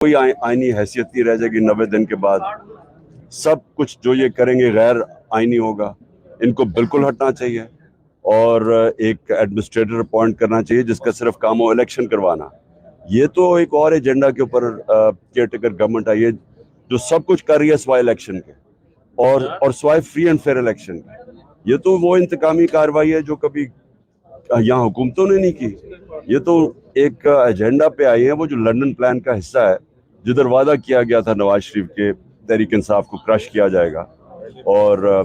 کوئی آئینی حیثیت نہیں رہ جائے گی 90 دن کے بعد. سب کچھ جو یہ کریں گے غیر آئینی ہوگا. ان کو بالکل ہٹنا چاہیے اور ایک ایڈمنسٹریٹر اپوائنٹ کرنا چاہیے جس کا صرف کام ہو الیکشن کروانا. یہ تو ایک اور ایجنڈا کے اوپر کیئر ٹیکر گورنمنٹ آئی ہے جو سب کچھ کر رہی ہے سوائے الیکشن کے اور سوائے فری اینڈ فیئر الیکشن کے. یہ تو وہ انتقامی کارروائی ہے جو کبھی یہاں حکومتوں نے نہیں کی. یہ تو ایک ایجنڈا پہ آئی ہے وہ جو لنڈن پلان کا حصہ ہے جدھر وعدہ کیا گیا تھا نواز شریف کے تحریک انصاف کو کرش کیا جائے گا اور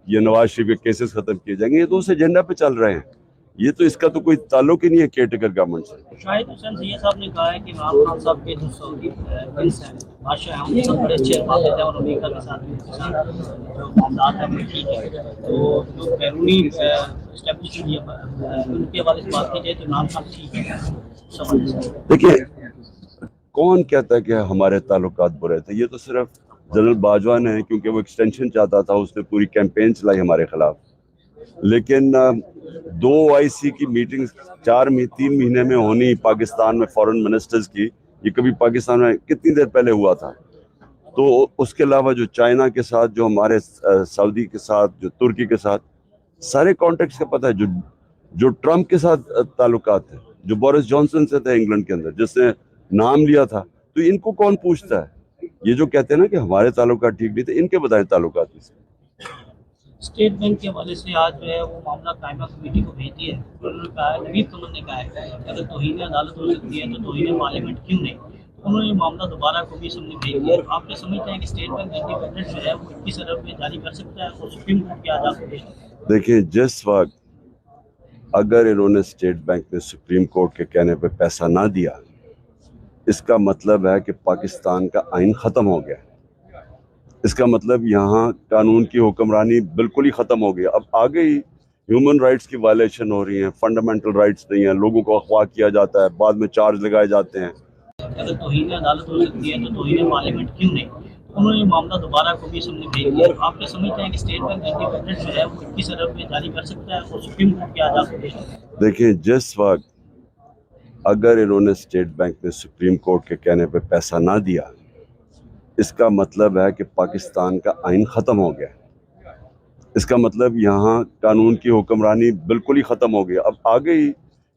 یہ نواز شریف کے کیسز ختم کیے جائیں گے. یہ تو اس ایجنڈا پہ چل رہے ہیں. یہ تو اس کا تو کوئی تعلق ہی نہیں ہے کیئر ٹیکر گورنمنٹ سے. شاہد حسین سید صاحب نے کہا ہے کہ عمران خان صاحب کے جو سعودی پرنس ہیں بادشاہ ہیں ان سے بڑے اچھے الفاظ دیتے ہیں اور امریکہ کے ساتھ جو معاملات ہیں وہ ٹھیک ہے. تو جو بیرونی اسٹیبلشمنٹ ان کے حوالے سے بات کی جائے تو عمران خان ٹھیک ہے. دیکھیے کون کہتا ہے کہ ہمارے تعلقات برے تھے. یہ تو صرف جنرل باجوہ نے کیونکہ وہ ایکسٹینشن چاہتا تھا اس نے پوری کیمپین چلائی ہمارے خلاف. لیکن 2 OIC کی میٹنگ 3 مہینے میں ہونی پاکستان میں فورن منسٹرز کی, یہ کبھی پاکستان میں کتنی دیر پہلے ہوا تھا. تو اس کے علاوہ جو چائنا کے ساتھ, جو ہمارے سعودی کے ساتھ, جو ترکی کے ساتھ, سارے کانٹیکٹس کا پتہ ہے. جو ٹرمپ کے ساتھ تعلقات ہیں, جو بورس جانسن سے تھے انگلینڈ کے اندر جس نے نام لیا تھا, تو ان کو کون پوچھتا ہے. یہ جو کہتے ہیں نا کہ ہمارے تعلقات ٹھیک نہیں تھے, ان کے بتائیں تعلقات اس سے. اسٹیٹ بینک کے حوالے سے آج جو ہے وہ معاملہ قائمہ کمیٹی کو بھیج دیا ہے. انہوں نے کہا ہے, نوید کمل نے کہا ہے کہ اگر توہین عدالت ہو سکتی ہے تو توہین پارلیمنٹ کیوں نہیں. انہوں نے معاملہ دوبارہ قومی اسمبلی بھیج دیا. آپ کیا سمجھتے ہیں کہ اسٹیٹ بینک انڈیپینڈنٹ جو ہے وہ 21 ارب میں جاری کر سکتا ہے اور سپریم کورٹ کی آزاد؟ دیکھیں جس وقت اگر انہوں نے اسٹیٹ بینک نے سپریم کورٹ کے کہنے پہ پیسہ نہ دیا, اس کا مطلب ہے کہ پاکستان کا آئین ختم ہو گیا. اس کا مطلب یہاں قانون کی حکمرانی بالکل ہی ختم ہو گئی. اب آگے ہی ہیومن رائٹس کی وائلیشن ہو رہی ہیں, فنڈامنٹل رائٹس نہیں ہیں, لوگوں کو اغوا کیا جاتا ہے, بعد میں چارج لگائے جاتے ہیں. اگر توہین عدالت ہو سکتی ہے تو توہین پارلیمنٹ کیوں نہیں. انہوں نے معاملہ دوبارہ قومی اسمبلی بھیج دیا. آپ کیا سمجھتے ہیں کہ اسٹیٹ بینک انڈیپینڈنٹ جو ہے وہ 21 ارب میں جاری کر سکتا ہے اور سپریم کورٹ کی آزاد؟ دیکھیں جس وقت اگر انہوں نے اسٹیٹ بینک نے سپریم کورٹ کے کہنے پہ پیسہ نہ دیا, اس کا مطلب ہے کہ پاکستان کا آئین ختم ہو گیا. اس کا مطلب یہاں قانون کی حکمرانی بالکل ہی ختم ہو گئی. اب آگے ہی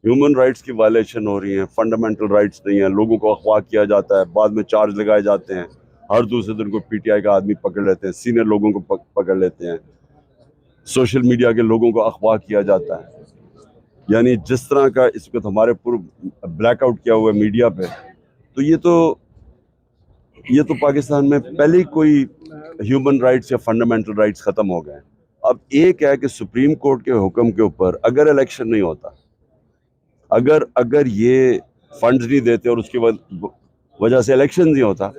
ہیومن رائٹس کی وائلیشن ہو رہی ہیں, فنڈامنٹل رائٹس نہیں ہیں, لوگوں کو اغوا کیا جاتا ہے, بعد میں چارج لگائے جاتے ہیں. ہر دوسرے دن کو PTI کا آدمی پکڑ لیتے ہیں, سینئر لوگوں کو پکڑ لیتے ہیں, سوشل میڈیا کے لوگوں کو اغوا کیا جاتا ہے. یعنی جس طرح کا اس وقت ہمارے پورا بلیک آؤٹ کیا ہوا ہے میڈیا پہ, تو یہ تو پاکستان میں پہلے ہی کوئی ہیومن رائٹس یا فنڈامنٹل رائٹس ختم ہو گئے. اب ایک ہے کہ سپریم کورٹ کے حکم کے اوپر اگر الیکشن نہیں ہوتا, اگر یہ فنڈز نہیں دیتے اور اس کی وجہ سے الیکشن نہیں ہوتا,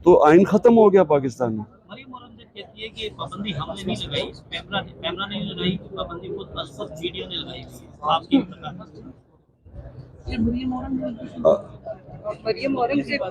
تو آئین ختم ہو گیا پاکستان میں. مریم اورنگزیب کہتی ہے کہ پابندی ہم نے نہیں لگائی, پیمرا نے لگائی, پابندی خود بس میڈیا نے لگائی. آپ کی مریم اورنگزیب